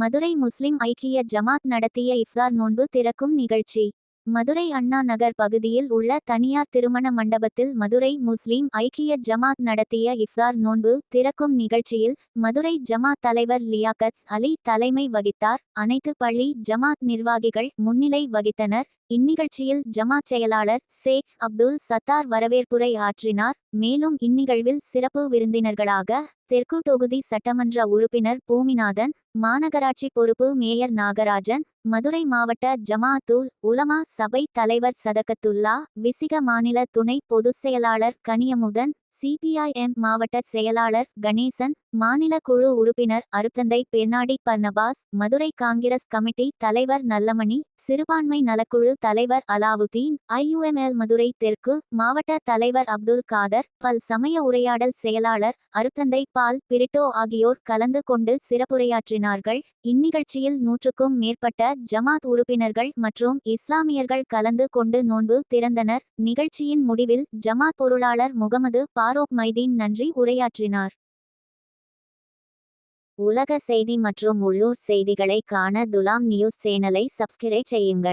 மதுரை முஸ்லிம் ஐக்கிய ஜமாத் நடத்திய இஃப்தார் நோன்பு திறக்கும் நிகழ்ச்சி. மதுரை அண்ணா நகர் பகுதியில் உள்ள தனியார் திருமண மண்டபத்தில் மதுரை முஸ்லிம் ஐக்கிய ஜமாத் நடத்திய இஃப்தார் நோன்பு திறக்கும் நிகழ்ச்சியில் மதுரை ஜமாத் தலைவர் லியாக்கத் அலி தலைமை வகித்தார். அனைத்து பள்ளி ஜமாத் நிர்வாகிகள் முன்னிலை வகித்தனர். இந்நிகழ்ச்சியில் ஜமாத் செயலாளர் ஷேக் அப்துல் சத்தார் வரவேற்புரை ஆற்றினார். மேலும் இந்நிகழ்வில் சிறப்பு விருந்தினர்களாக தெற்கு தொகுதி சட்டமன்ற உறுப்பினர் பூமிநாதன், மாநகராட்சி பொறுப்பு மேயர் நாகராஜன், மதுரை மாவட்ட ஜமாஅத்துல் உலமா சபை தலைவர் சதகத்துல்லா, விசிக மாநில துணை பொதுச் செயலாளர் கனியமுதன், சிபிஐஎம் மாவட்ட செயலாளர் கணேசன், மாநில குழு உறுப்பினர் அருத்தந்தை பெர்னாடி பர்னபாஸ், மதுரை காங்கிரஸ் கமிட்டி தலைவர் நல்லமணி, சிறுபான்மை நலக்குழு தலைவர் அலாவுதீன், ஐயுஎம்எல் மதுரை தெற்கு மாவட்ட தலைவர் அப்துல் காதர், பல் சமய உரையாடல் செயலாளர் அருத்தந்தை பால் பிரிட்டோ ஆகியோர் கலந்து கொண்டு சிறப்புரையாற்றினார்கள். இந்நிகழ்ச்சியில் 100க்கும் மேற்பட்ட ஜமாத் உறுப்பினர்கள் மற்றும் இஸ்லாமியர்கள் கலந்து கொண்டு நோன்பு திறந்தனர். நிகழ்ச்சியின் முடிவில் ஜமாத் பொருளாளர் முகமது பாரோக் மைதீன் நன்றி உரையாற்றினார். உலக செய்தி மற்றும் உள்ளூர் செய்திகளை காண துலாம் நியூஸ் சேனலை சப்ஸ்கிரைப் செய்யுங்கள்.